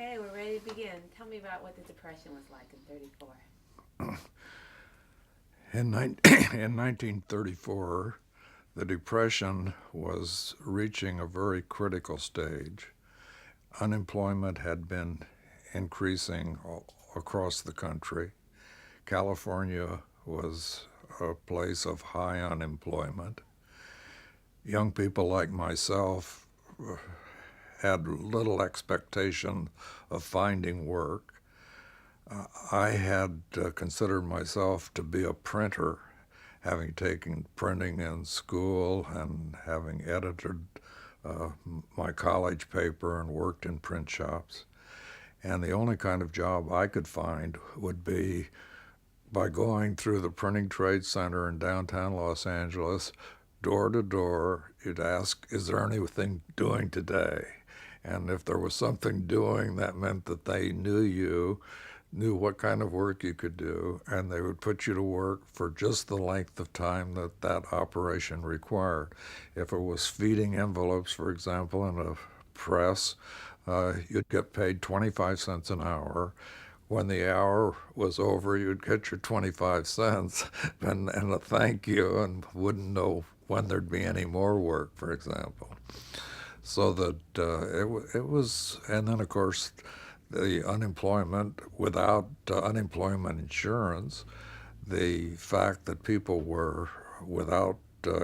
Okay, we're ready to begin. Tell me about what the Depression was like in 34. In 1934, the Depression was reaching a very critical stage. Unemployment had been increasing across the country. California was a place of high unemployment. Young people like myself had little expectation of finding work. I had considered myself to be a printer, having taken printing in school and having edited uh, my college paper and worked in print shops. And the only kind of job I could find would be by going through the Printing Trade Center in downtown Los Angeles, door to door. You'd ask, is there anything doing today? And if there was something doing, that meant that they knew you, knew what kind of work you could do, and they would put you to work for just the length of time that that operation required. If it was feeding envelopes, for example, in a press, you'd get paid 25 cents an hour. When the hour was over, you'd get your 25 cents and a thank you, and wouldn't know when there'd be any more work, for example. So that it was, and then of course, the unemployment without unemployment insurance, the fact that people were without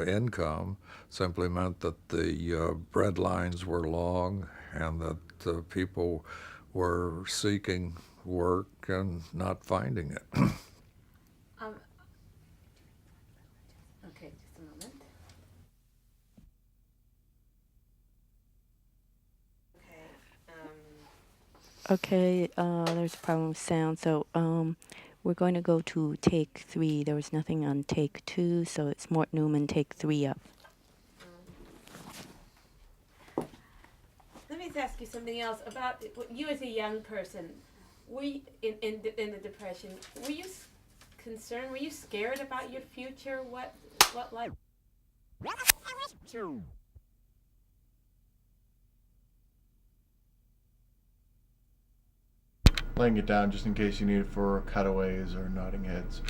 income simply meant that the bread lines were long and that people were seeking work and not finding it. Um, okay, just a moment. Okay, Okay, there's a problem with sound, so we're going to go to take 3. There was nothing on take 2, so it's Morton Newman, take 3 up. let me just ask you something else about you as a young person. Were you, in the Depression, were you concerned? Were you scared about your future? What life? Laying it down just in case you need it for cutaways or nodding heads.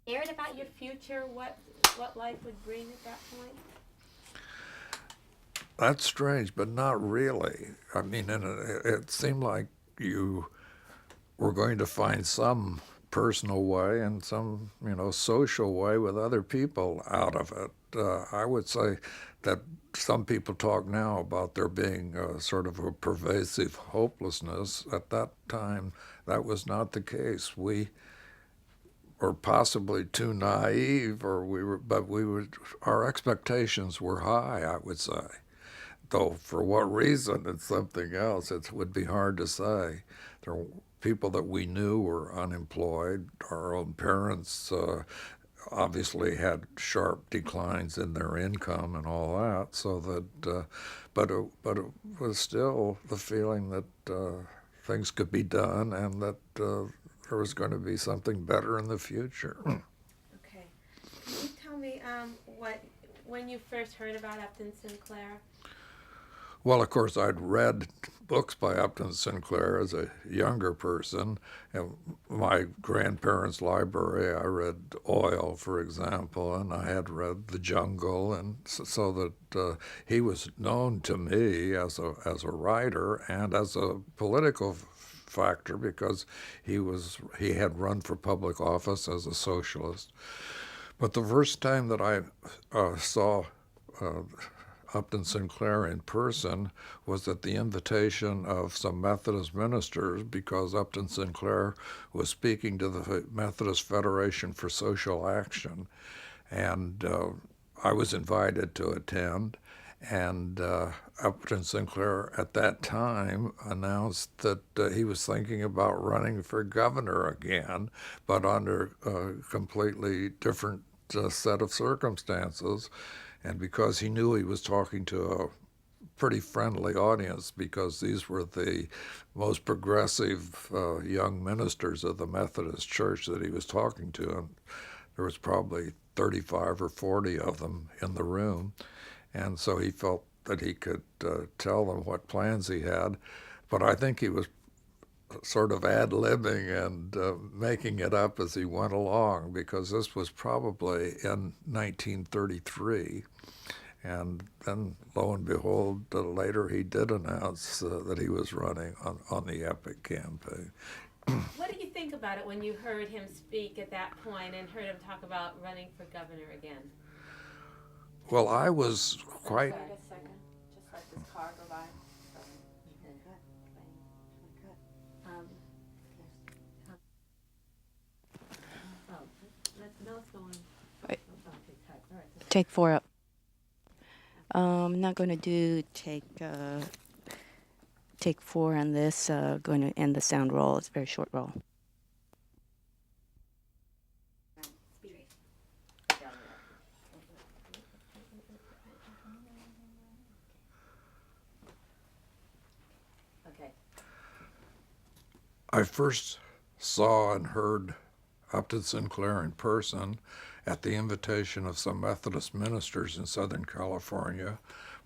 Scared about your future? What life would bring at that point? That's strange, but not really. I mean, it seemed like you were going to find some personal way and some, social way with other people out of it. I would say that some people talk now about there being sort of a pervasive hopelessness. At that time, that was not the case. We were possibly too naive, but our expectations were high, I would say. Though for what reason, it's something else. It would be hard to say. There were people that we knew were unemployed. Our own parents obviously had sharp declines in their income and all that. So that, but it was still the feeling that things could be done and that there was going to be something better in the future. Okay. Can you tell me what when you first heard about Upton Sinclair? Well, of course, I'd read books by Upton Sinclair as a younger person. In my grandparents' library, I read Oil, for example, and I had read The Jungle, and so that he was known to me as a writer and as a political factor because he had run for public office as a socialist. But the first time that I saw uh, Upton Sinclair in person was at the invitation of some Methodist ministers because Upton Sinclair was speaking to the Methodist Federation for Social Action. And I was invited to attend. And Upton Sinclair at that time announced that he was thinking about running for governor again, but under a completely different set of circumstances. And because he knew he was talking to a pretty friendly audience because these were the most progressive young ministers of the Methodist Church that he was talking to. And there was probably 35 or 40 of them in the room. And so he felt that he could tell them what plans he had. But I think he was sort of ad-libbing and making it up as he went along, because this was probably in 1933. And then, lo and behold, later he did announce that he was running on the Epic campaign. What did you think about it when you heard him speak at that point and heard him talk about running for governor again? Well, I was quite... Wait a second, just let this car go by. Let's go on. Right. All right. Take 4 up. I'm not going to do take 4 on this. Going to end the sound roll. It's a very short roll. Okay. I first saw and heard Upton Sinclair in person at the invitation of some Methodist ministers in Southern California,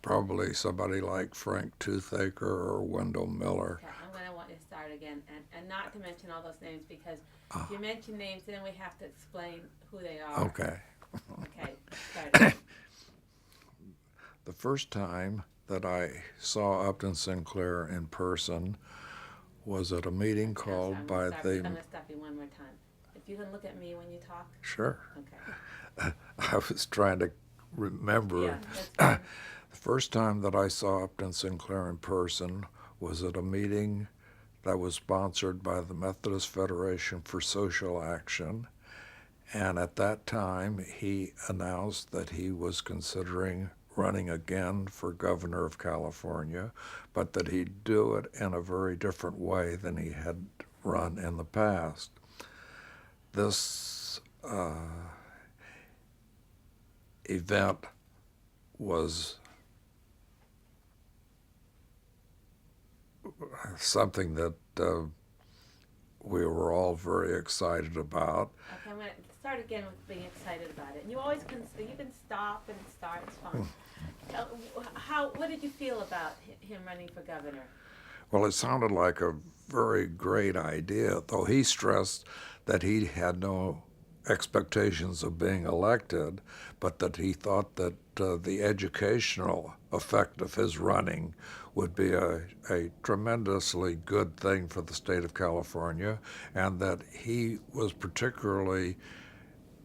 probably somebody like Frank Toothaker or Wendell Miller. Okay, I'm going to want you to start again, and not to mention all those names, because if you mention names, then we have to explain who they are. Okay. Okay, start. The first time that I saw Upton Sinclair in person was at a meeting called I'm by gonna the... I'm going to stop you one more time. If you can look at me when you talk. Sure. Okay. I was trying to remember. Yeah, that's fine. The first time that I saw Upton Sinclair in person was at a meeting that was sponsored by the Methodist Federation for Social Action. And at that time, he announced that he was considering running again for governor of California, but that he'd do it in a very different way than he had run in the past. This event was something that we were all very excited about. Okay, I'm going to start again with being excited about it. And you always can stop and start, it's fine. What did you feel about him running for governor? Well, it sounded like a very great idea, though he stressed that he had no expectations of being elected, but that he thought that the educational effect of his running would be a tremendously good thing for the state of California, and that he was particularly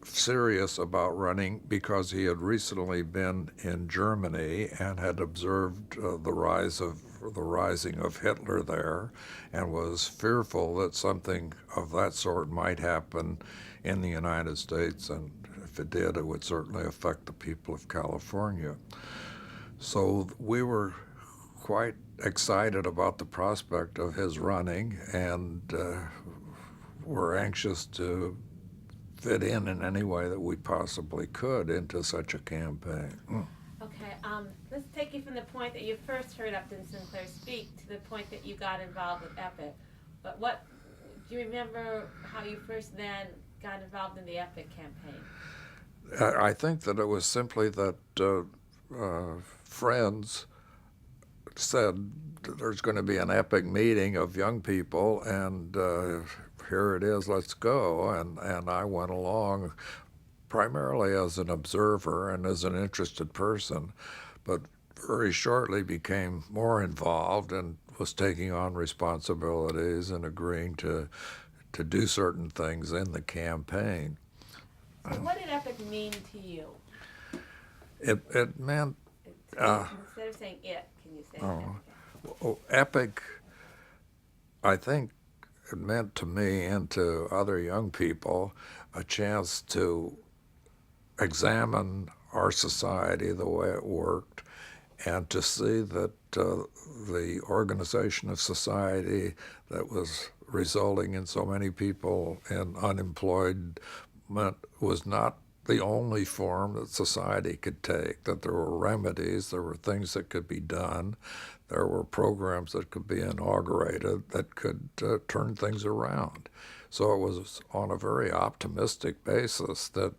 serious about running because he had recently been in Germany and had observed the rising of Hitler there, and was fearful that something of that sort might happen in the United States, and if it did, it would certainly affect the people of California. So we were quite excited about the prospect of his running, and were anxious to fit in any way that we possibly could into such a campaign. Okay, let's take you from the point that you first heard Upton Sinclair speak to the point that you got involved with EPIC. But do you remember how you first then got involved in the EPIC campaign? I think that it was simply that friends said there's going to be an EPIC meeting of young people, and here it is, let's go. And I went along primarily as an observer and as an interested person, but very shortly became more involved and was taking on responsibilities and agreeing to do certain things in the campaign. So what did EPIC mean to you? It meant... Instead of saying it, can you say it? EPIC, I think it meant to me and to other young people a chance to examine our society, the way it worked, and to see that the organization of society that was resulting in so many people in unemployment was not the only form that society could take, that there were remedies, there were things that could be done, there were programs that could be inaugurated that could turn things around. So it was on a very optimistic basis that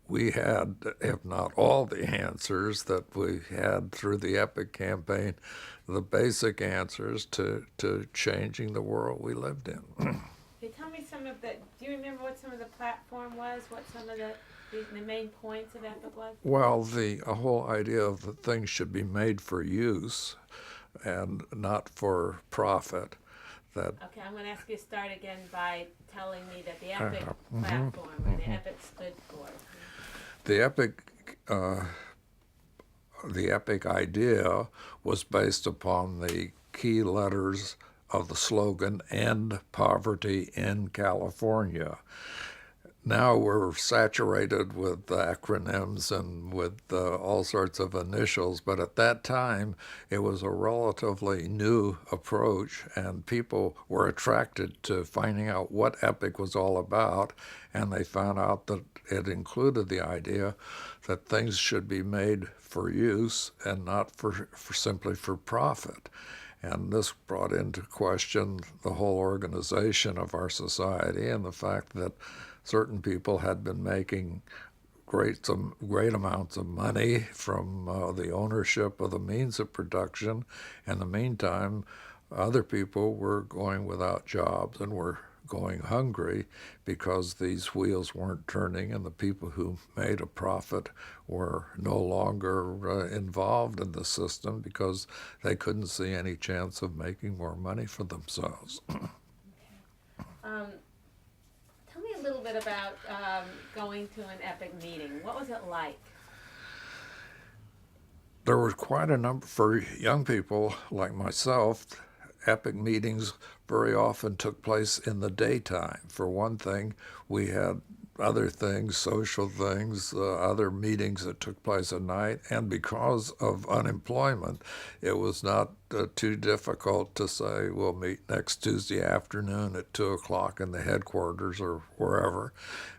we had, if not all the answers that we had through the EPIC campaign, the basic answers to changing the world we lived in. Can you tell me do you remember what some of the platform was, what some of the main points of EPIC was? Well, the whole idea of that things should be made for use and not for profit. That Okay, I'm going to ask you to start again by telling me that the EPIC platform, or the EPIC stood for. the EPIC idea was based upon the key letters of the slogan, "End Poverty in California." Now we're saturated with acronyms and with all sorts of initials, but at that time it was a relatively new approach, and people were attracted to finding out what EPIC was all about, and they found out that it included the idea that things should be made for use and not for simply for profit. And this brought into question the whole organization of our society and the fact that certain people had been making great amounts of money from the ownership of the means of production. In the meantime, other people were going without jobs and were going hungry because these wheels weren't turning, and the people who made a profit were no longer involved in the system because they couldn't see any chance of making more money for themselves. Tell me a little bit about going to an EPIC meeting. What was it like? There was quite a number for young people like myself. EPIC meetings very often took place in the daytime. For one thing, we had other things, social things, other meetings that took place at night, and because of unemployment, it was not too difficult to say we'll meet next Tuesday afternoon at 2 o'clock in the headquarters or wherever.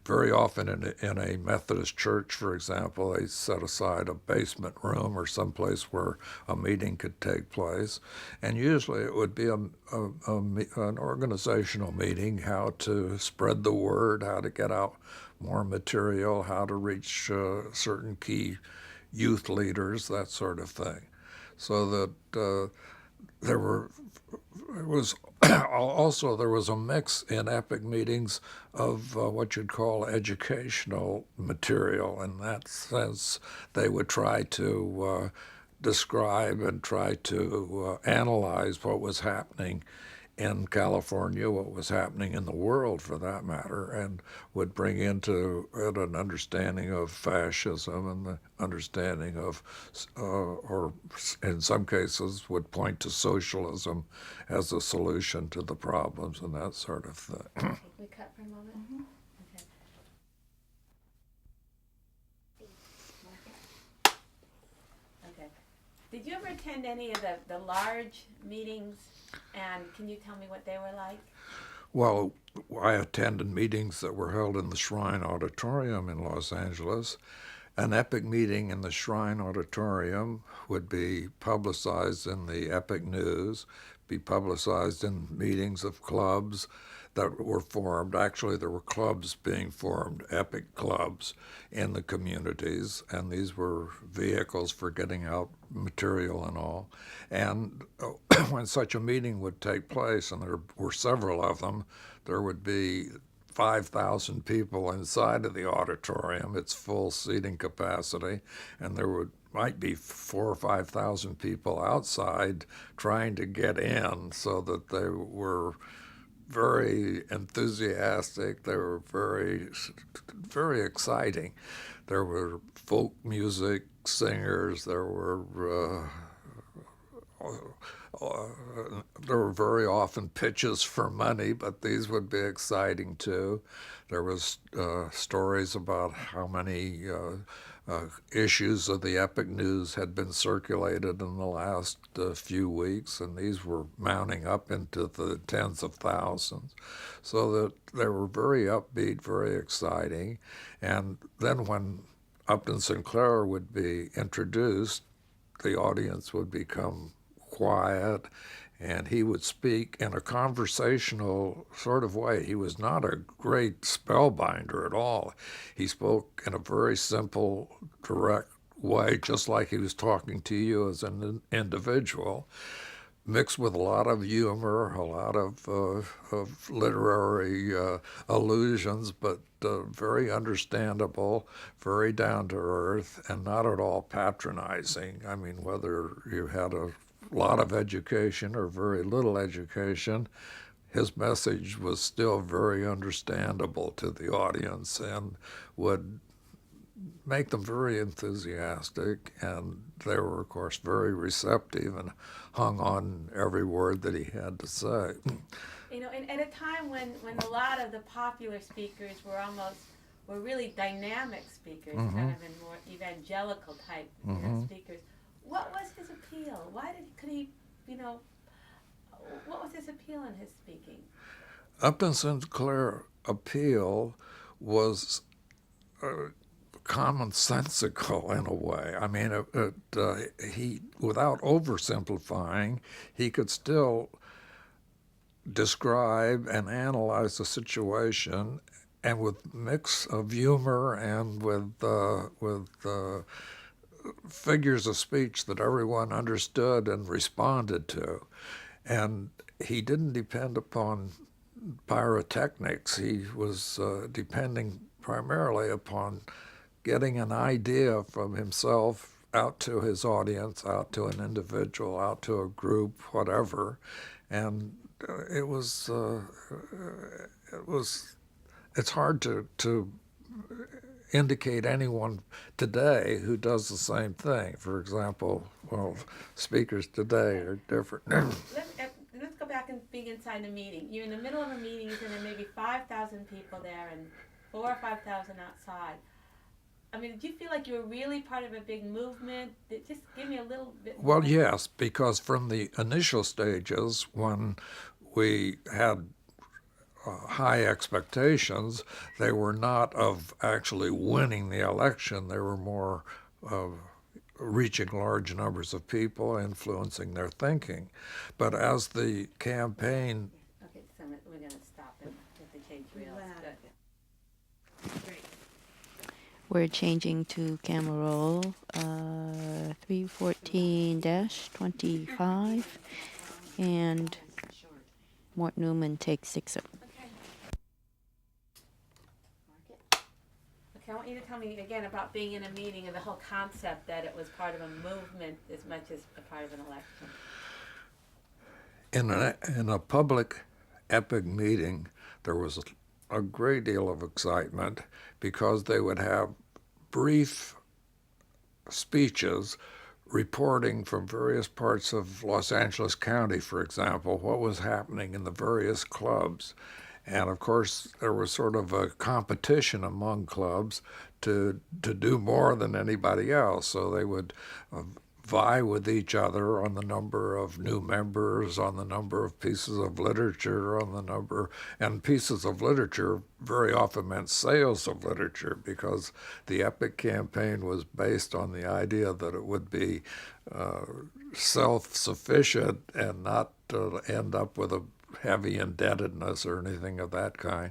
Very often in a Methodist church, for example, they set aside a basement room or someplace where a meeting could take place, and usually it would be an organizational meeting, how to spread the word, how to get out more material, how to reach certain key youth leaders, that sort of thing. So that there was a mix in EPIC meetings of what you'd call educational material. In that sense, they would try to describe and try to analyze what was happening in California, what was happening in the world for that matter, and would bring into it an understanding of fascism and the understanding of, or in some cases would point to socialism as a solution to the problems and that sort of thing. Can we cut for a moment? Okay. Did you ever attend any of the large meetings, and can you tell me what they were like? Well, I attended meetings that were held in the Shrine Auditorium in Los Angeles. An EPIC meeting in the Shrine Auditorium would be publicized in the EPIC News, be publicized in meetings of clubs that were formed. Actually, there were clubs being formed, EPIC clubs, in the communities, and these were vehicles for getting out material and all. And when such a meeting would take place, and there were several of them, there would be 5,000 people inside of the auditorium, its full seating capacity, and there might be 4,000 or 5,000 people outside trying to get in, so that they were very enthusiastic. They were very, very exciting. There were folk music singers. There were there were very often pitches for money, but these would be exciting too. There was stories about how many issues of the Epic News had been circulated in the last few weeks, and these were mounting up into the tens of thousands. So that they were very upbeat, very exciting. And then when Upton Sinclair would be introduced, the audience would become quiet, and he would speak in a conversational sort of way. He was not a great spellbinder at all. He spoke in a very simple, direct way, just like he was talking to you as an individual, mixed with a lot of humor, a lot of literary allusions, but very understandable, very down to earth, and not at all patronizing. I mean, whether you had a lot of education or very little education, his message was still very understandable to the audience and would make them very enthusiastic, and they were, of course, very receptive and hung on every word that he had to say. You know, and at a time when a lot of the popular speakers were really dynamic speakers, Mm-hmm. kind of in more evangelical type speakers, what was his appeal? What was his appeal in his speaking? Upton Sinclair's appeal was commonsensical in a way. I mean, he, without oversimplifying, he could still describe and analyze the situation, and with mix of humor and with figures of speech that everyone understood and responded to. And he didn't depend upon pyrotechnics. He was depending primarily upon getting an idea from himself out to his audience, out to an individual, out to a group, whatever. And it's hard to indicate anyone today who does the same thing. For example, well, speakers today are different. Let's go back and being inside the meeting. You're in the middle of a meeting, and there may be 5,000 people there and 4,000 or 5,000 outside. I mean, did you feel like you were really part of a big movement? Just give me a little bit more. Well, yes, because from the initial stages, when we had high expectations, they were not of actually winning the election. They were more of reaching large numbers of people, influencing their thinking. But as the campaign... Okay, so we're going to stop and get the change reels. Great. We're changing to camera roll 314-25, and Morton Newman takes 6. Okay, I want you to tell me again about being in a meeting and the whole concept that it was part of a movement as much as a part of an election. In a public epic meeting, there was a great deal of excitement because they would have brief speeches reporting from various parts of Los Angeles County, for example, what was happening in the various clubs. And of course, there was sort of a competition among clubs to do more than anybody else. So they would vie with each other on the number of new members, on the number of pieces of literature, on the number, and pieces of literature very often meant sales of literature, because the Epic campaign was based on the idea that it would be self-sufficient and not end up with a heavy indebtedness or anything of that kind.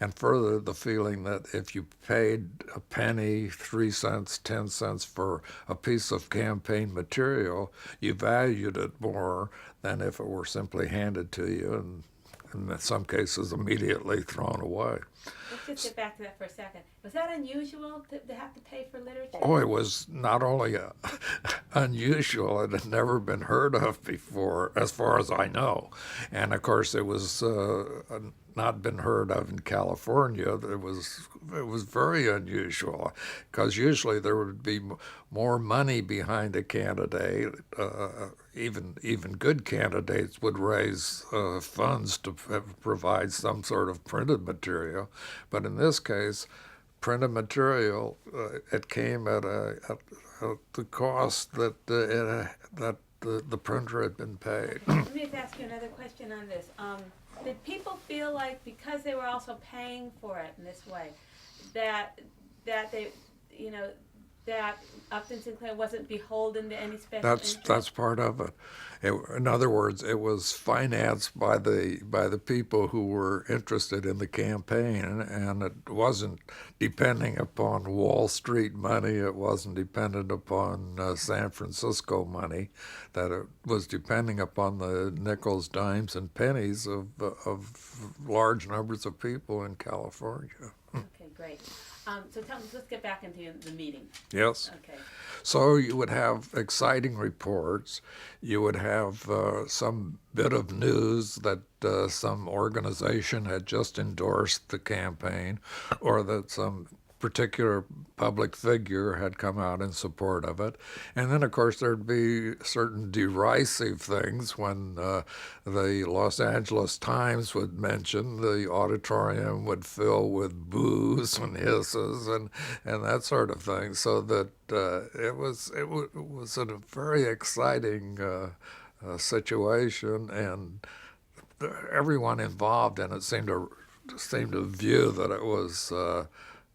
And further, the feeling that if you paid a penny, 3 cents, 10 cents for a piece of campaign material, you valued it more than if it were simply handed to you and in some cases immediately thrown away. Let's just get back to that for a second. Was that unusual to have to pay for literature? Oh, it was not only unusual. It had never been heard of before, as far as I know. And of course, it was not been heard of in California. It was very unusual because usually there would be more money behind a candidate. Even good candidates would raise funds to provide some sort of printed material, but in this case, printed material, it came at the cost that the printer had been paid. Let me just ask you another question on this. Did people feel like because they were also paying for it in this way, that they, that Upton Sinclair wasn't beholden to any special interest? That's part of it. In other words, it was financed by the people who were interested in the campaign, and it wasn't depending upon Wall Street money. It wasn't dependent upon San Francisco money. That it was depending upon the nickels, dimes, and pennies of large numbers of people in California. Okay, great. So let's get back into the meeting. Yes. Okay. So you would have exciting reports. You would have some bit of news that some organization had just endorsed the campaign, or that some particular public figure had come out in support of it. And then, of course, there'd be certain derisive things when the Los Angeles Times would mention the auditorium would fill with boos and hisses and that sort of thing. So that it was a very exciting situation, and everyone involved in it seemed to view that it was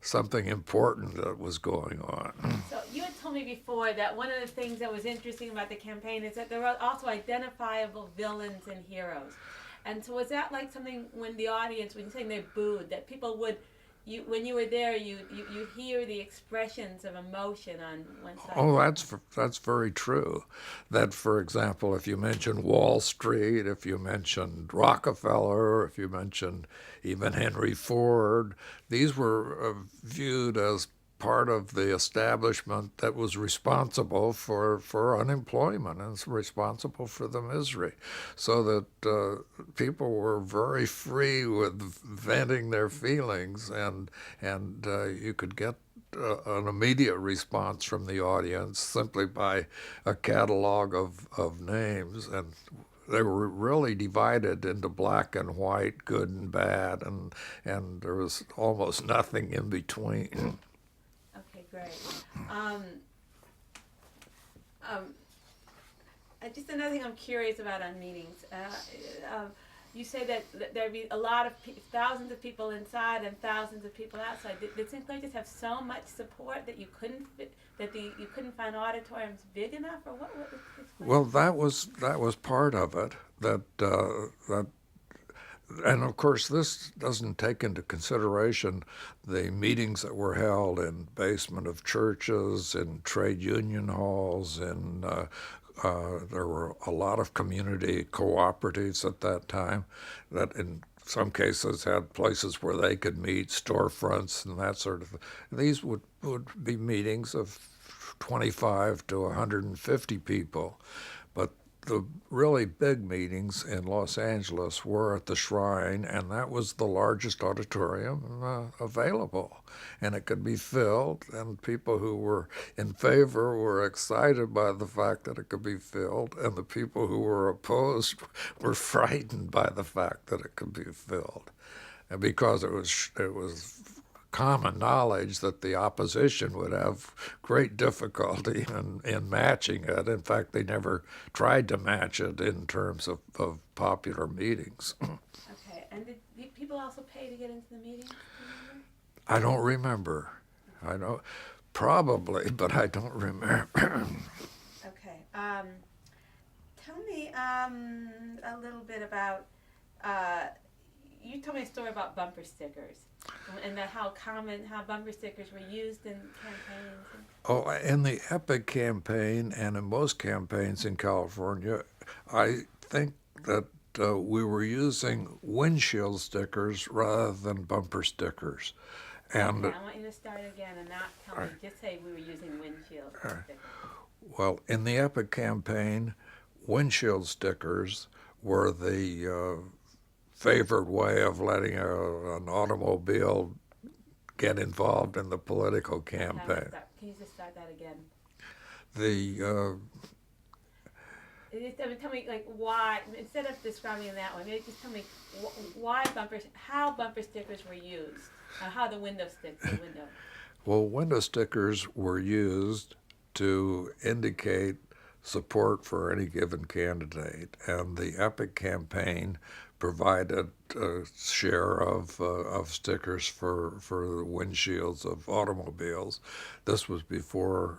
something important that was going on. So you had told me before that one of the things that was interesting about the campaign is that there were also identifiable villains and heroes. And so was that like something when the audience, when you're saying they booed, that people would, when you were there, you hear the expressions of emotion on one side? Oh, that's very true. That, for example, if you mention Wall Street, if you mentioned Rockefeller, if you mentioned even Henry Ford, these were viewed as part of the establishment that was responsible for unemployment and responsible for the misery. So that people were very free with venting their feelings, and you could get an immediate response from the audience simply by a catalog of names. And they were really divided into black and white, good and bad, and there was almost nothing in between. Okay, great. Just another thing I'm curious about on meetings. You say that there'd be a lot of thousands of people inside and thousands of people outside. Did Sinclair just have so much support that you couldn't you couldn't find auditoriums big enough, or what? Well, that was part of it. And of course, this doesn't take into consideration the meetings that were held in basement of churches, in trade union halls, and there were a lot of community cooperatives at that time that in some cases had places where they could meet, storefronts and that sort of thing. These would be meetings of 25 to 150 people. But the really big meetings in Los Angeles were at the Shrine, and that was the largest auditorium available. And it could be filled, and people who were in favor were excited by the fact that it could be filled, and the people who were opposed were frightened by the fact that it could be filled. And because it was common knowledge that the opposition would have great difficulty in matching it. In fact, they never tried to match it in terms of popular meetings. Okay, and did people also pay to get into the meetings? I don't remember. I know, probably, but I don't remember. Okay. Tell me a little bit about, you told me a story about bumper stickers. And how bumper stickers were used in campaigns. Oh, in the Epic campaign and in most campaigns in California, I think that we were using windshield stickers rather than bumper stickers. And okay, I want you to start again and not tell me, just say we were using windshield stickers. Well, in the Epic campaign, windshield stickers were the favored way of letting an automobile get involved in the political campaign. Can you just start that again? The Tell me, like, why, instead of describing it that way, maybe just tell me how bumper stickers were used, how the window. Well, window stickers were used to indicate support for any given candidate, and the Epic campaign provided a share of stickers for the windshields of automobiles. This was before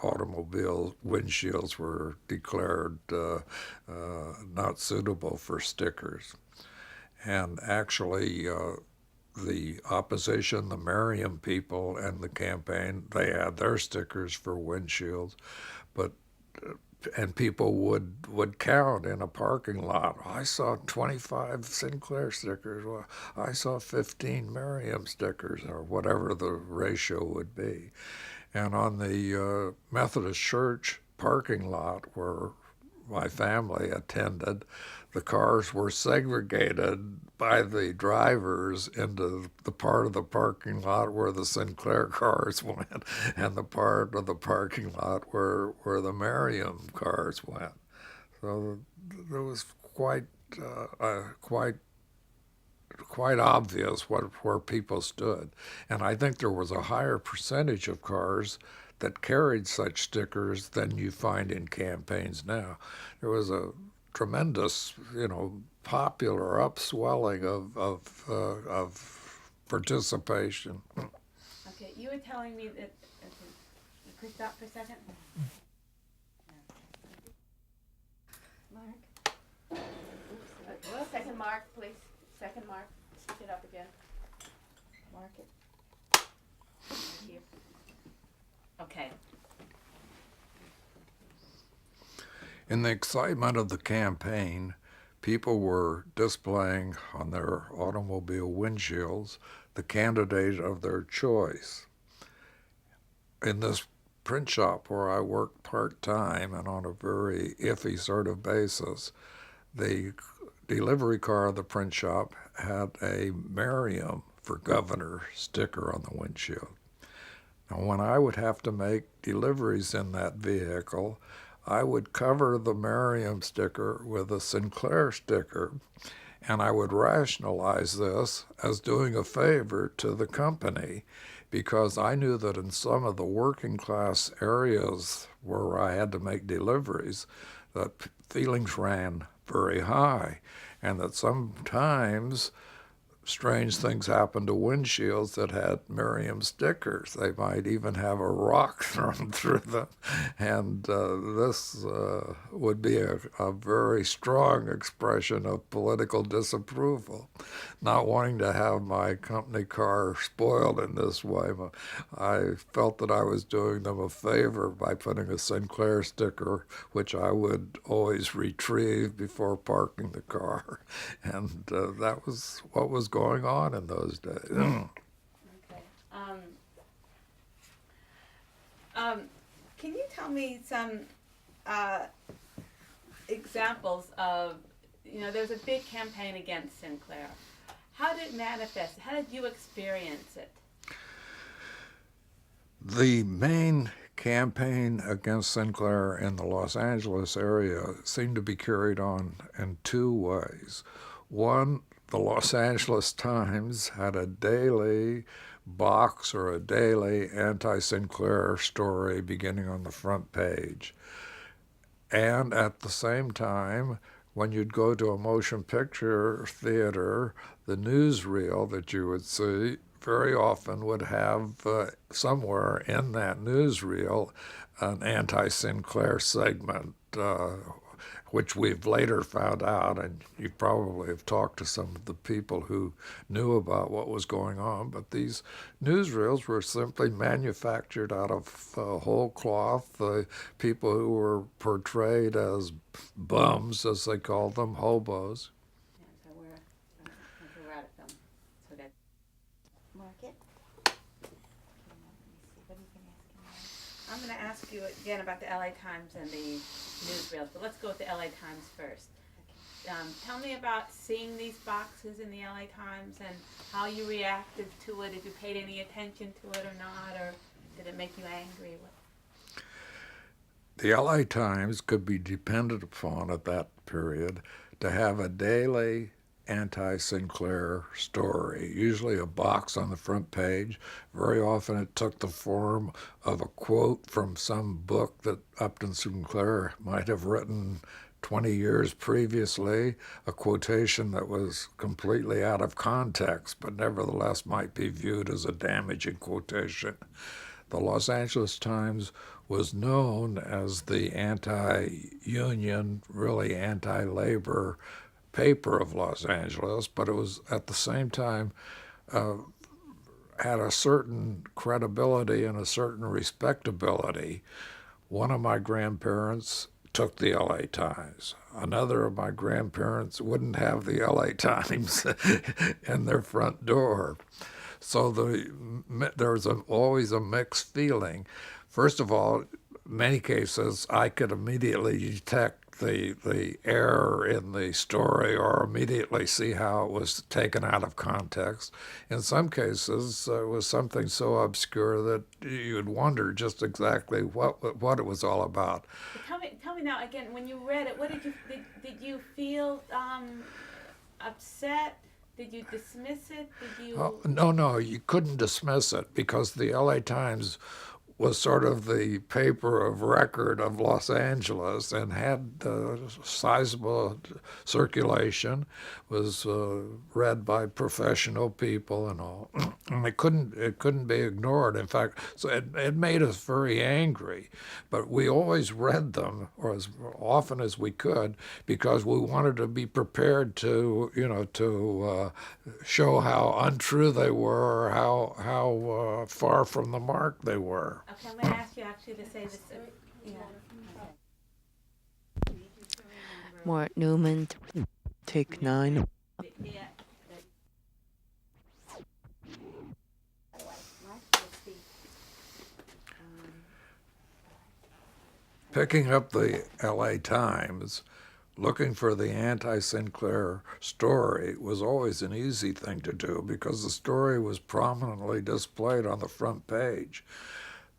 automobile windshields were declared not suitable for stickers. And actually, the opposition, the Merriam people, and the campaign, they had their stickers for windshields, but and people would count in a parking lot. I saw 25 Sinclair stickers. Well, I saw 15 Merriam stickers, or whatever the ratio would be. And on the Methodist Church parking lot where my family attended, the cars were segregated by the drivers into the part of the parking lot where the Sinclair cars went and the part of the parking lot where the Merriam cars went. So it was quite obvious where people stood. And I think there was a higher percentage of cars that carried such stickers than you find in campaigns now. There was a tremendous, popular upswelling of participation. Okay, you were telling me that. Could you stop for a second? Mark. Well, second mark, please. Second mark. Pick it up again. Mark it. Right here. Okay. In the excitement of the campaign, people were displaying on their automobile windshields the candidate of their choice. In this print shop where I worked part-time and on a very iffy sort of basis, the delivery car of the print shop had a Merriam for governor sticker on the windshield. Now, when I would have to make deliveries in that vehicle, I would cover the Merriam sticker with a Sinclair sticker, and I would rationalize this as doing a favor to the company, because I knew that in some of the working class areas where I had to make deliveries, that feelings ran very high, and that sometimes strange things happened to windshields that had Merriam stickers. They might even have a rock thrown through them. And this would be a very strong expression of political disapproval. Not wanting to have my company car spoiled in this way, I felt that I was doing them a favor by putting a Sinclair sticker, which I would always retrieve before parking the car. And that was what was going on in those days. Okay. Can you tell me some examples of, there's a big campaign against Sinclair. How did it manifest? How did you experience it? The main campaign against Sinclair in the Los Angeles area seemed to be carried on in two ways. One, the Los Angeles Times had a daily box or a daily anti-Sinclair story beginning on the front page. And at the same time, when you'd go to a motion picture theater, the newsreel that you would see very often would have somewhere in that newsreel an anti-Sinclair segment, which we've later found out, and you probably have talked to some of the people who knew about what was going on, but these newsreels were simply manufactured out of whole cloth. The people who were portrayed as bums, as they called them, hobos. Yeah, so we're out of film. So that. Mark it. What are you going to ask him now? I'm going to ask you again about the LA Times and the newsreels, but let's go with the LA Times first. Tell me about seeing these boxes in the LA Times and how you reacted to it, if you paid any attention to it or not, or did it make you angry? The LA Times could be depended upon at that period to have a daily anti-Sinclair story, usually a box on the front page. Very often it took the form of a quote from some book that Upton Sinclair might have written 20 years previously, a quotation that was completely out of context, but nevertheless might be viewed as a damaging quotation. The Los Angeles Times was known as the anti-union, really anti-labor paper of Los Angeles, but it was at the same time had a certain credibility and a certain respectability. One of my grandparents took the LA Times. Another of my grandparents wouldn't have the LA Times in their front door. So there's always a mixed feeling. First of all, in many cases, I could immediately detect the error in the story or immediately see how it was taken out of context. In some cases, it was something so obscure that you'd wonder just exactly what it was all about. Tell me now again. When you read it, what did you feel upset? Did you dismiss it? Did you? No, you couldn't dismiss it because the LA Times was sort of the paper of record of Los Angeles and had sizable circulation, was read by professional people and all. And it couldn't be ignored. In fact, so it made us very angry. But we always read them, or as often as we could, because we wanted to be prepared to, show how untrue they were, or how far from the mark they were. Okay, I'm going to ask you actually to say this. Yeah. Morton Newman, take 9. Yeah. Picking up the LA Times, looking for the anti-Sinclair story was always an easy thing to do because the story was prominently displayed on the front page.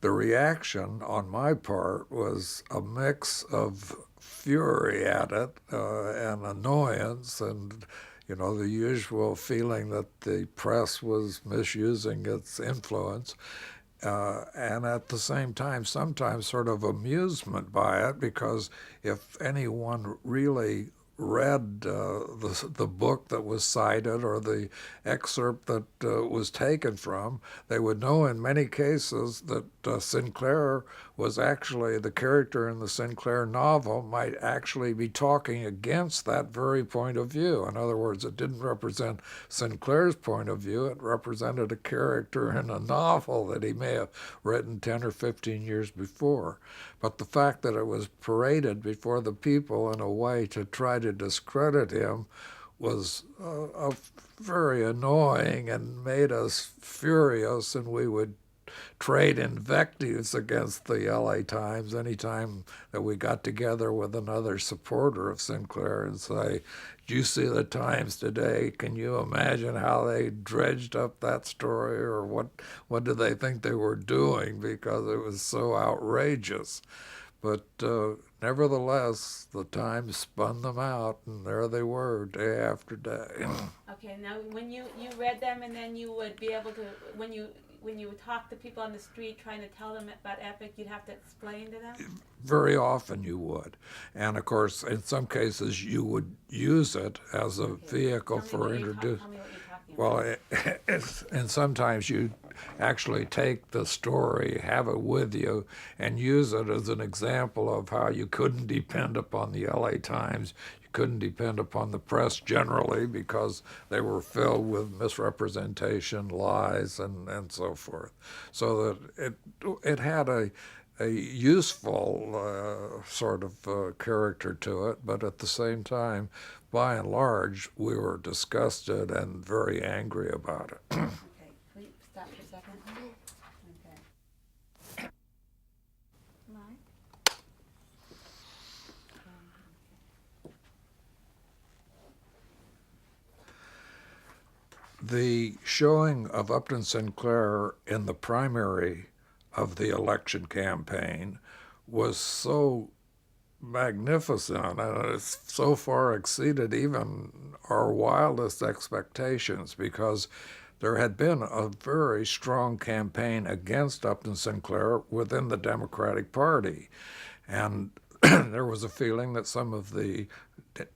The reaction on my part was a mix of fury at it and annoyance and, the usual feeling that the press was misusing its influence. And at the same time, sometimes sort of amusement by it, because if anyone really read the book that was cited or the excerpt that was taken from, they would know in many cases that Sinclair was actually, the character in the Sinclair novel might actually be talking against that very point of view. In other words, it didn't represent Sinclair's point of view, it represented a character in a novel that he may have written 10 or 15 years before. But the fact that it was paraded before the people in a way to try to discredit him was very annoying and made us furious, and we would trade invectives against the LA Times anytime that we got together with another supporter of Sinclair and say, "Do you see the Times today? Can you imagine how they dredged up that story, or what did they think they were doing because it was so outrageous?" But nevertheless, the Times spun them out, and there they were day after day. Okay, now when you read them, and then you would be able to, when you would talk to people on the street trying to tell them about Epic, you'd have to explain to them? Very often you would. And of course, in some cases, you would use it as a vehicle for introducing. Tell me what you're talking about. And sometimes you actually take the story, have it with you, and use it as an example of how you couldn't depend upon the LA Times. You couldn't depend upon the press generally because they were filled with misrepresentation, lies, and so forth. So that it had a useful sort of character to it, but at the same time, by and large, we were disgusted and very angry about it. Okay, can we stop for a second? Okay. The showing of Upton Sinclair in the primary of the election campaign was so magnificent, and it so far exceeded even our wildest expectations, because there had been a very strong campaign against Upton Sinclair within the Democratic Party. And there was a feeling that some of the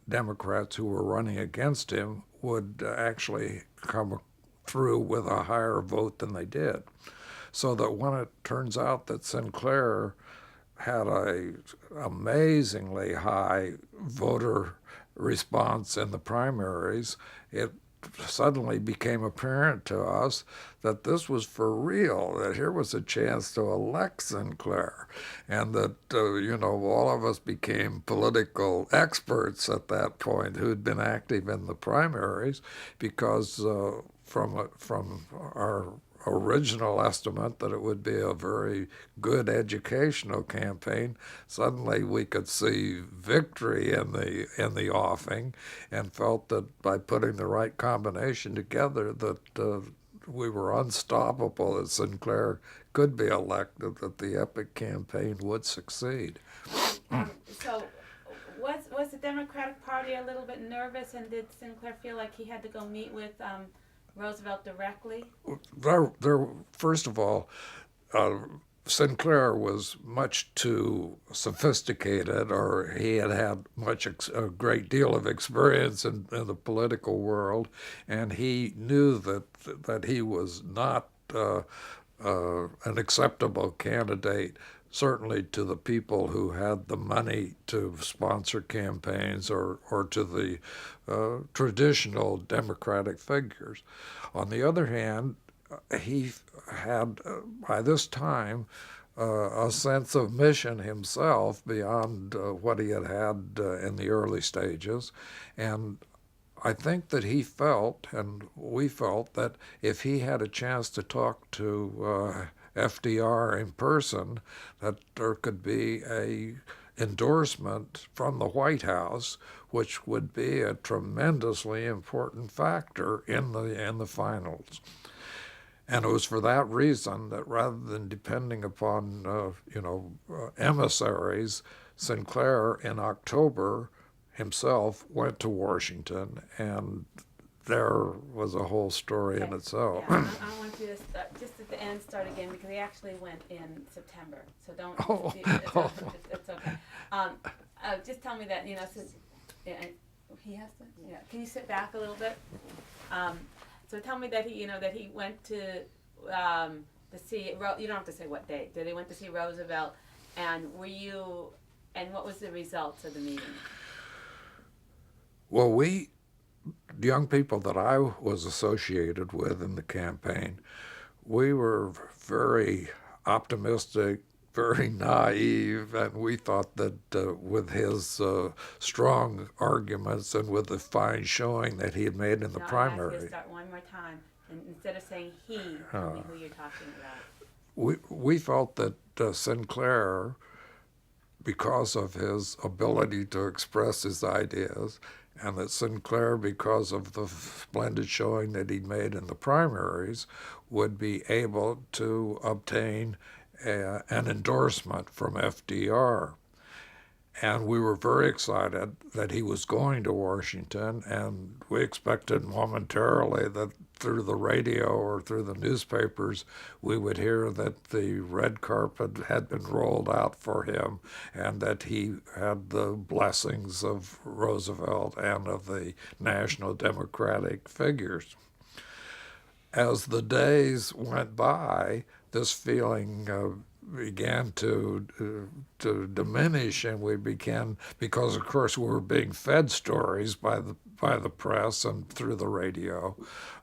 Democrats who were running against him would actually come through with a higher vote than they did. So that when it turns out that Sinclair had a amazingly high voter response in the primaries, it suddenly became apparent to us that this was for real, that here was a chance to elect Sinclair, and that, all of us became political experts at that point who'd been active in the primaries, because from our original estimate that it would be a very good educational campaign, suddenly we could see victory in the offing, and felt that by putting the right combination together that we were unstoppable, that Sinclair could be elected, that the epic campaign would succeed. So was the Democratic Party a little bit nervous, and did Sinclair feel like he had to go meet with Roosevelt directly? First of all, Sinclair was much too sophisticated, or he had had a great deal of experience in the political world, and he knew that he was not an acceptable candidate, certainly to the people who had the money to sponsor campaigns, or to the traditional Democratic figures. On the other hand, he had, by this time, a sense of mission himself beyond what he had had in the early stages. And I think that he felt, and we felt, that if he had a chance to talk to FDR in person, that there could be a endorsement from the White House, which would be a tremendously important factor in the finals. And it was for that reason that, rather than depending upon emissaries, Sinclair in October himself went to Washington, and there was a whole story in itself. Yeah, I want you to start, just at the end, start again, because he actually went in September. So don't. It's okay. Just tell me that, since he has to. Yeah. Can you sit back a little bit? So tell me that he went to see. You don't have to say what date. That he went to see Roosevelt, and what was the results of the meeting? Well, the young people that I was associated with in the campaign, we were very optimistic, very naive, and we thought that with his strong arguments and with the fine showing that he had made in the primary. I ask you to start one more time, and instead of saying he, tell me who you're talking about. We felt that Sinclair, because of his ability to express his ideas, and that Sinclair, because of the splendid showing that he'd made in the primaries, would be able to obtain an endorsement from FDR. And we were very excited that he was going to Washington, and we expected momentarily that through the radio or through the newspapers we would hear that the red carpet had been rolled out for him, and that he had the blessings of Roosevelt and of the national Democratic figures. As the days went by, this feeling began to diminish, and we began, because of course we were being fed stories by the press and through the radio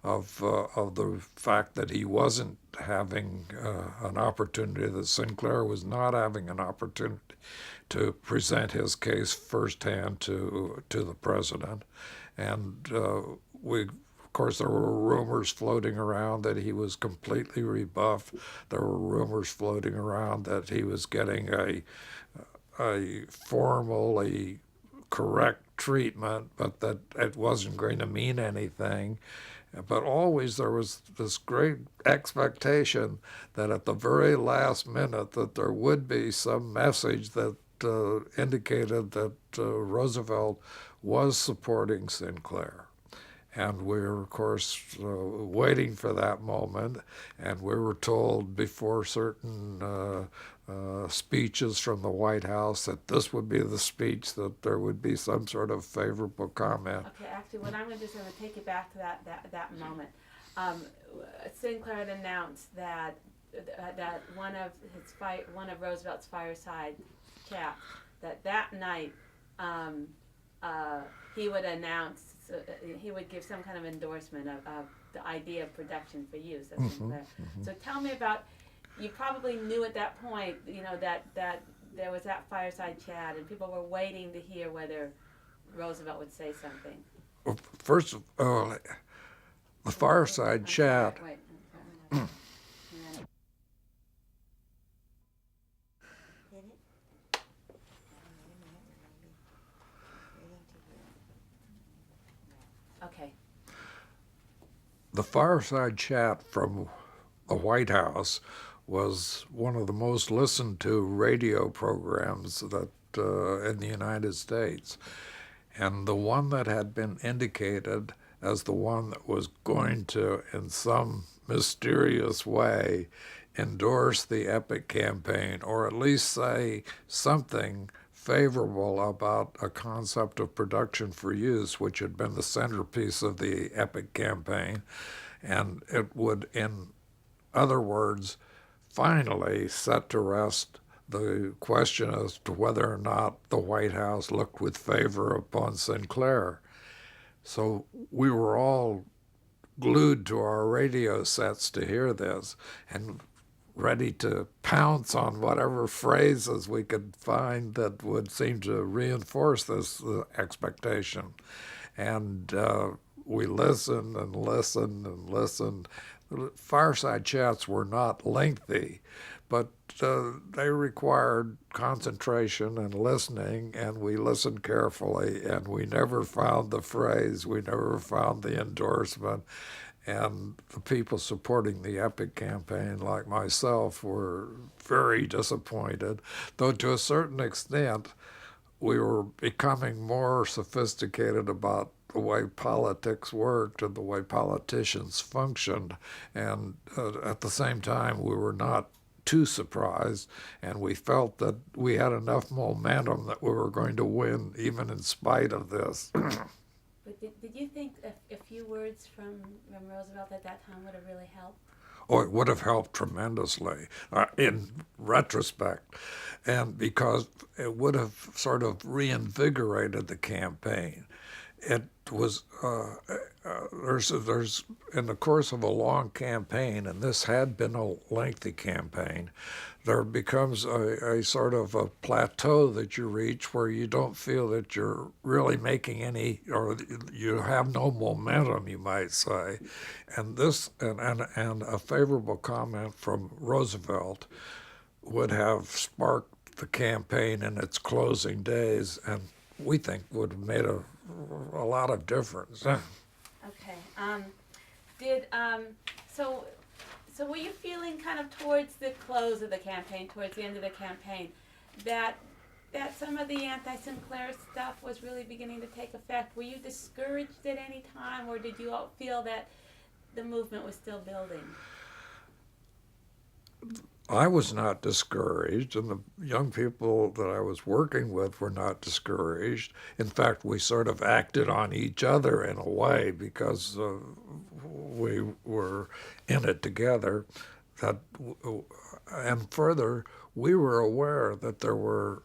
of the fact that he wasn't having an opportunity, that Sinclair was not having an opportunity to present his case firsthand to the president. And of course, there were rumors floating around that he was completely rebuffed. There were rumors floating around that he was getting a formally correct treatment, but that it wasn't going to mean anything. But always there was this great expectation that at the very last minute that there would be some message that indicated that Roosevelt was supporting Sinclair. And we were, of course, waiting for that moment. And we were told before certain speeches from the White House that this would be the speech, that there would be some sort of favorable comment. Okay, actually, what I'm going to do is I'm going to take you back to that moment. Sinclair had announced that one of Roosevelt's fireside chats, that night he would announce, he would give some kind of endorsement of the idea of production for use of Sinclair. So tell me about, you probably knew at that point, that there was that fireside chat and people were waiting to hear whether Roosevelt would say something. Well, first of all, the fireside chat. Wait. Okay. The fireside chat from the White House was one of the most listened to radio programs that in the United States, and the one that had been indicated as the one that was going to, in some mysterious way, endorse the Epic campaign, or at least say something favorable about a concept of production for use, which had been the centerpiece of the Epic campaign. And it would, in other words, finally set to rest the question as to whether or not the White House looked with favor upon Sinclair. So we were all glued to our radio sets to hear this and ready to pounce on whatever phrases we could find that would seem to reinforce this expectation. And we listened and listened and listened. Fireside chats were not lengthy, but they required concentration and listening, and we listened carefully, and we never found the phrase, we never found the endorsement. And the people supporting the Epic campaign, like myself, were very disappointed, though to a certain extent we were becoming more sophisticated about the way politics worked and the way politicians functioned. And at the same time, we were not too surprised, and we felt that we had enough momentum that we were going to win even in spite of this. But did you think a few words from Roosevelt at that time would have really helped? Oh, it would have helped tremendously in retrospect, and because it would have sort of reinvigorated the campaign. It was there's in the course of a long campaign, and this had been a lengthy campaign, there becomes a sort of a plateau that you reach where you don't feel that you're really making any, or you have no momentum, you might say. And this and a favorable comment from Roosevelt would have sparked the campaign in its closing days, and we think would have made a lot of difference. Okay. So were you feeling kind of towards the close of the campaign, towards the end of the campaign, that some of the anti-Sinclair stuff was really beginning to take effect? Were you discouraged at any time, or did you all feel that the movement was still building? I was not discouraged, and the young people that I was working with were not discouraged. In fact, we sort of acted on each other in a way because we were in it together. And further, we were aware that there were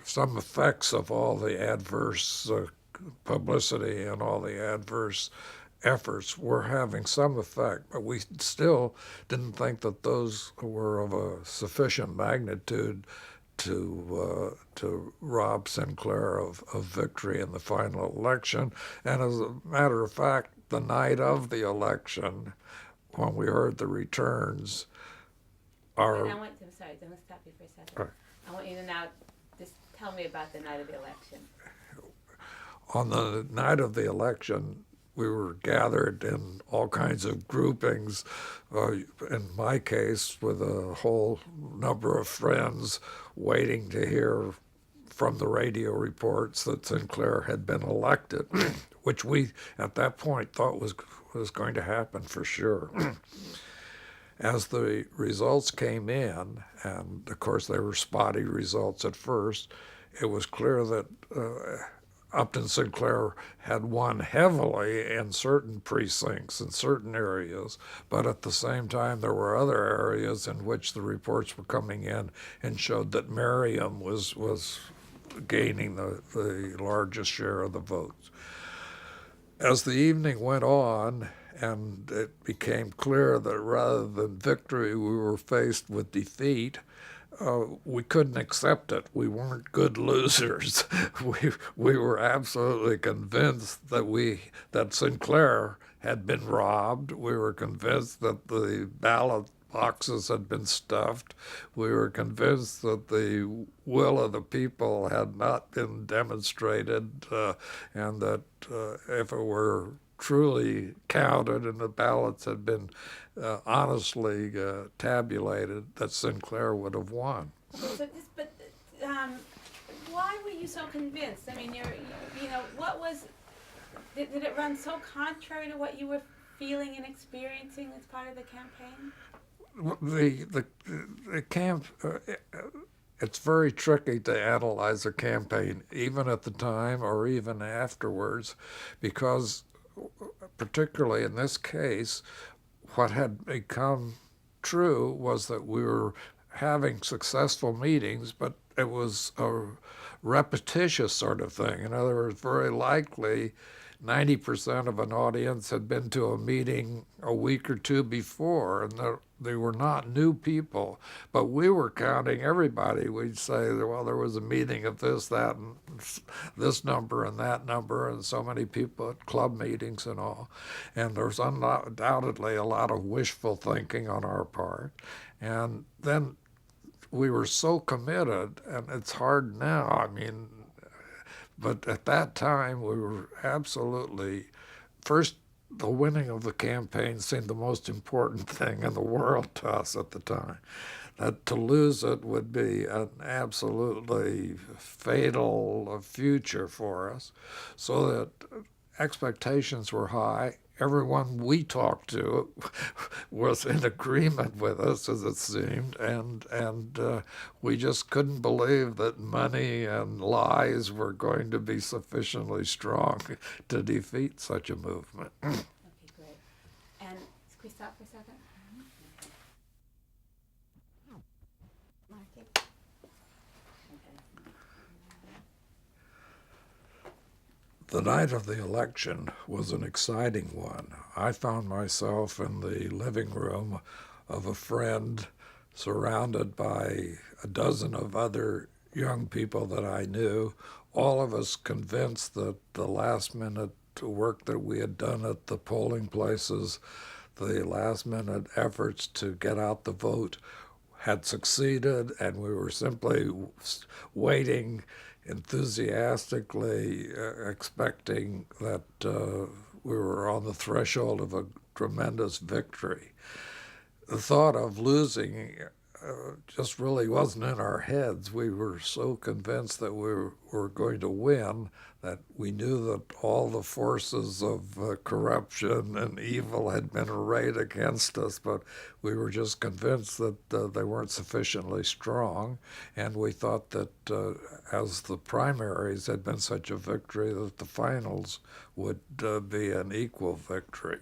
some effects of all the adverse publicity and all the adverse efforts were having some effect, but we still didn't think that those were of a sufficient magnitude to rob Sinclair of victory in the final election. And as a matter of fact, the night of the election, when we heard the returns, I'm sorry, don't stop you for a second. Right. I want you to now just tell me about the night of the election. On the night of the election, we were gathered in all kinds of groupings. In my case, with a whole number of friends waiting to hear from the radio reports that Sinclair had been elected, which we at that point thought was going to happen for sure. As the results came in, and of course they were spotty results at first, it was clear that Upton Sinclair had won heavily in certain precincts in certain areas, but at the same time there were other areas in which the reports were coming in and showed that Merriam was gaining the largest share of the votes. As the evening went on, and it became clear that rather than victory, we were faced with defeat, we couldn't accept it. We weren't good losers. We were absolutely convinced that Sinclair had been robbed. We were convinced that the ballot boxes had been stuffed. We were convinced that the will of the people had not been demonstrated, and that if it were truly counted and the ballots had been honestly tabulated, that Sinclair would have won. Why were you so convinced? I mean, what was, did it run so contrary to what you were feeling and experiencing as part of the campaign? The camp, it's very tricky to analyze a campaign, even at the time or even afterwards, because particularly in this case, what had become true was that we were having successful meetings, but it was a repetitious sort of thing. In other words, very likely 90% of an audience had been to a meeting a week or two before, and they were not new people. But we were counting everybody. We'd say, well, there was a meeting of this, that, and this number and that number, and so many people at club meetings and all. And there's undoubtedly a lot of wishful thinking on our part. And then we were so committed, and it's hard now. I mean, but at that time, we were absolutely, first, the winning of the campaign seemed the most important thing in the world to us at the time. That to lose it would be an absolutely fatal future for us. So that expectations were high. Everyone we talked to was in agreement with us, as it seemed, and we just couldn't believe that money and lies were going to be sufficiently strong to defeat such a movement. Okay, great. And can we stop for a second? Marky? The night of the election was an exciting one. I found myself in the living room of a friend, surrounded by a dozen of other young people that I knew, all of us convinced that the last-minute work that we had done at the polling places, the last-minute efforts to get out the vote, had succeeded, and we were simply waiting enthusiastically, expecting that we were on the threshold of a tremendous victory. The thought of losing just really wasn't in our heads. We were so convinced that we were going to win that we knew that all the forces of corruption and evil had been arrayed against us, but we were just convinced that they weren't sufficiently strong, and we thought that as the primaries had been such a victory, that the finals would be an equal victory.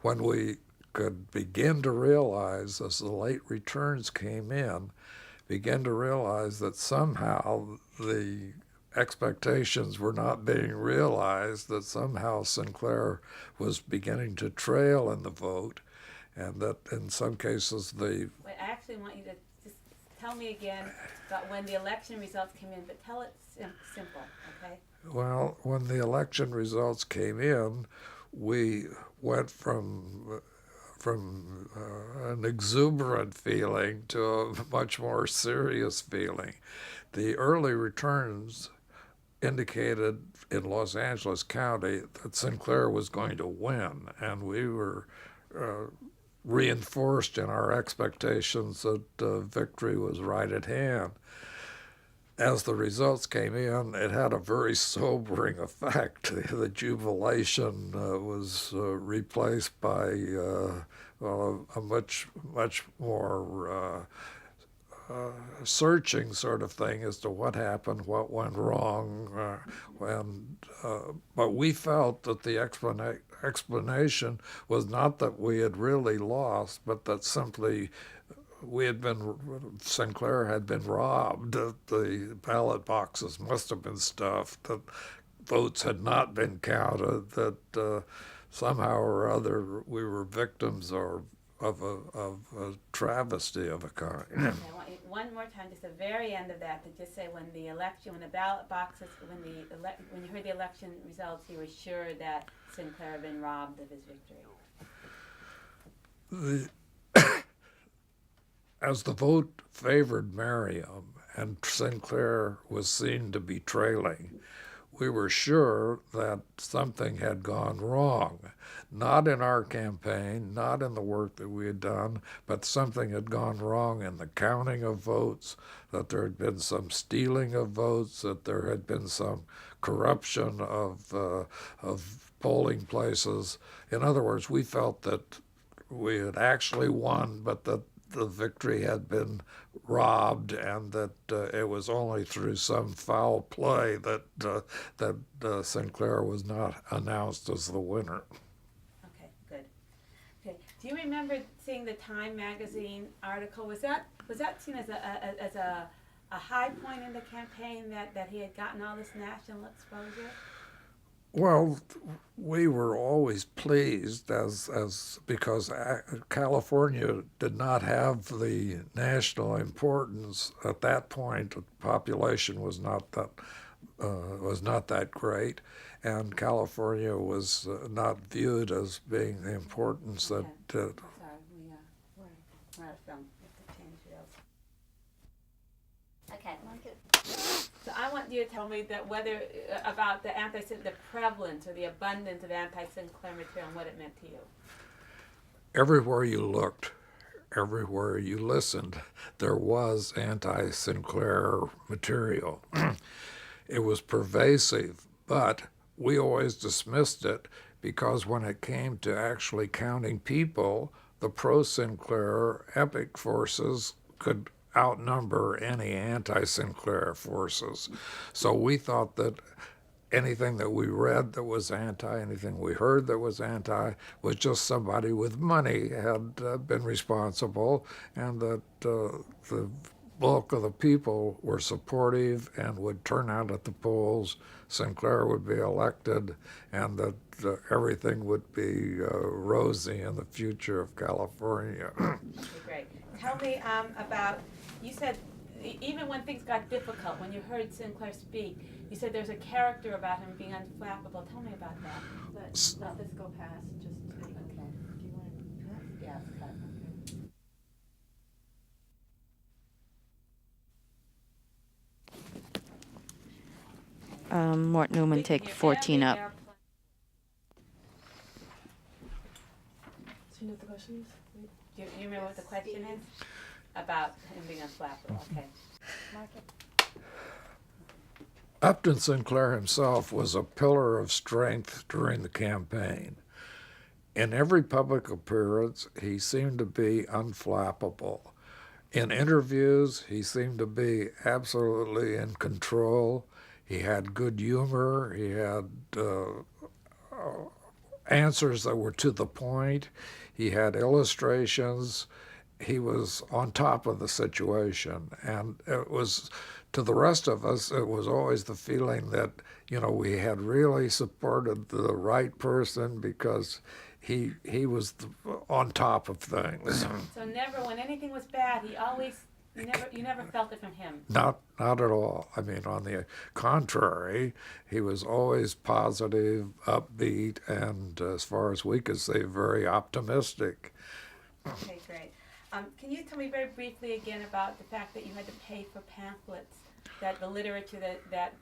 When we could begin to realize, as the late returns came in, begin to realize that somehow the expectations were not being realized, that somehow Sinclair was beginning to trail in the vote, and that in some cases the... Wait, I actually want you to just tell me again about when the election results came in, but tell it simple, okay? Well, when the election results came in, we went from an exuberant feeling to a much more serious feeling. The early returns indicated in Los Angeles County that Sinclair was going to win, and we were reinforced in our expectations that victory was right at hand. As the results came in, it had a very sobering effect. The jubilation was replaced by well, a much more searching sort of thing as to what happened, what went wrong, but we felt that the explanation was not that we had really lost, but that simply Sinclair had been robbed. The ballot boxes must have been stuffed. That votes had not been counted. That somehow or other we were victims of a travesty of a kind. Okay, I want you one more time, just the very end of that, to just say when the ballot boxes, when you heard the election results, you were sure that Sinclair had been robbed of his victory. As the vote favored Merriam and Sinclair was seen to be trailing, we were sure that something had gone wrong. Not in our campaign, not in the work that we had done, but something had gone wrong in the counting of votes, that there had been some stealing of votes, that there had been some corruption of polling places. In other words, we felt that we had actually won, but that the victory had been robbed, and that it was only through some foul play that Sinclair was not announced as the winner. Okay, good. Okay, do you remember seeing the Time magazine article? Was that seen as a high point in the campaign that he had gotten all this national exposure? Well, we were always pleased because California did not have the national importance at that point. The population was not that great, and California was not viewed as being the importance that. Sorry, we're out of film. We have to change reels. Okay. So I want you to tell me that about the prevalence or the abundance of anti-Sinclair material and what it meant to you. Everywhere you looked, everywhere you listened, there was anti-Sinclair material. It was pervasive, but we always dismissed it because when it came to actually counting people, the pro-Sinclair epic forces could outnumber any anti-Sinclair forces. So we thought that anything that we read that was anti, anything we heard that was anti, was just somebody with money had been responsible, and that the bulk of the people were supportive and would turn out at the polls. Sinclair would be elected, and that everything would be rosy in the future of California. Okay, great. Tell me about, you said even when things got difficult, when you heard Sinclair speak, you said there's a character about him being unflappable. Tell me about that. Let's go past. Just okay. Do you want to cut? Yeah, it's cut. Morton Newman, take 14 up. Do you know what the question is? Do you remember what the question is? About him being unflappable. Okay. Mark it. Upton Sinclair himself was a pillar of strength during the campaign. In every public appearance, he seemed to be unflappable. In interviews, he seemed to be absolutely in control. He had good humor. He had answers that were to the point. He had illustrations. He was on top of the situation. And it was, to the rest of us, it was always the feeling that, we had really supported the right person because he was on top of things. So never, when anything was bad, you never felt it from him. Not at all. I mean, on the contrary, he was always positive, upbeat, and as far as we could say, very optimistic. Okay, great. Can you tell me very briefly again about the fact that you had to pay for pamphlets that the literature that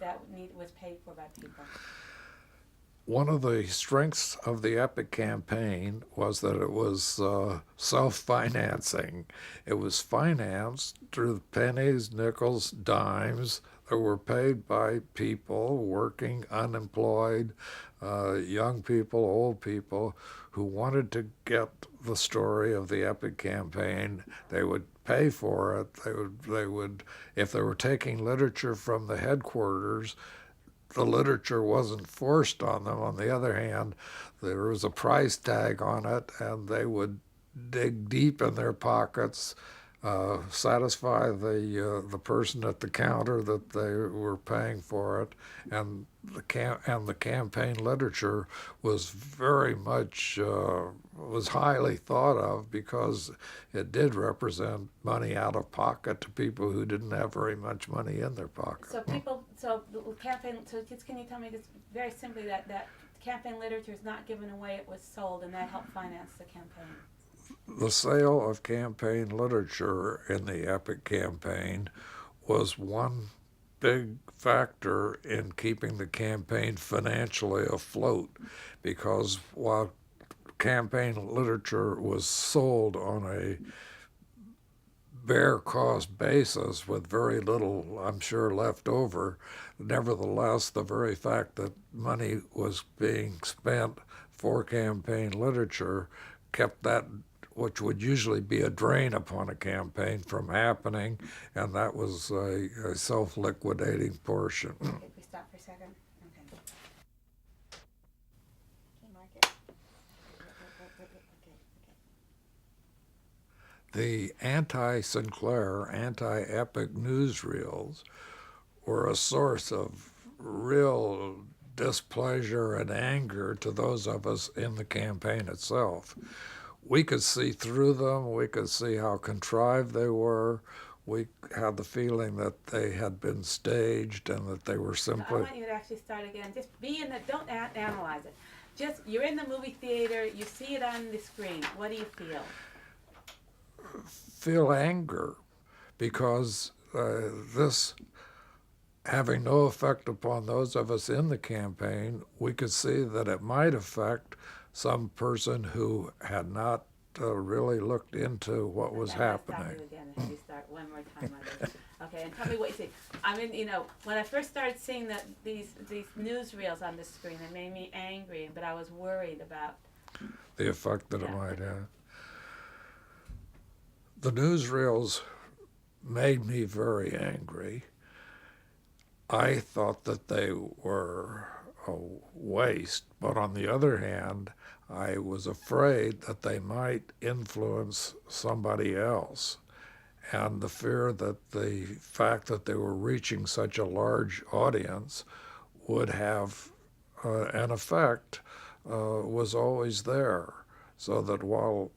was paid for by people? One of the strengths of the Epic campaign was that it was self-financing. It was financed through pennies, nickels, dimes that were paid by people working, unemployed, young people, old people who wanted to get the story of the Epic campaign. They would pay for it. They would, if they were taking literature from the headquarters, the literature wasn't forced on them. On the other hand, there was a price tag on it, and they would dig deep in their pockets, satisfy the person at the counter that they were paying for it, and the campaign literature was very much was highly thought of because it did represent money out of pocket to people who didn't have very much money in their pocket. So the campaign, just can you tell me just very simply that campaign literature is not given away, it was sold, and that helped finance the campaign? The sale of campaign literature in the Epic campaign was one big factor in keeping the campaign financially afloat, because while campaign literature was sold on a bare cost basis with very little, I'm sure, left over, nevertheless, the very fact that money was being spent for campaign literature kept that, which would usually be a drain upon a campaign, from happening, and that was a self-liquidating portion. Okay, if we stop for a second. Okay. Okay, mark it. Okay. The anti-Sinclair, anti-Epic newsreels were a source of real displeasure and anger to those of us in the campaign itself. We could see through them. We could see how contrived they were. We had the feeling that they had been staged and that they were So I simply... want you to actually start again. Just be in the, don't analyze it. Just, you're in the movie theater, you see it on the screen. What do you feel anger, because this having no effect upon those of us in the campaign, we could see that it might affect some person who had not really looked into what was happening. Stop you again if you start one more time on this. Okay, and tell me what you see. I mean, when I first started seeing these newsreels on the screen, it made me angry, but I was worried about the effect that it might have. The newsreels made me very angry. I thought that they were a waste, but on the other hand, I was afraid that they might influence somebody else. And the fear that the fact that they were reaching such a large audience would have an effect was always there. So that while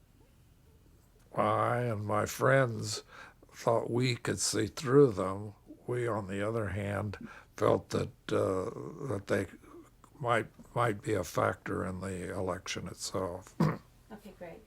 I and my friends thought we could see through them, we, on the other hand, felt that that they might be a factor in the election itself. Okay, great.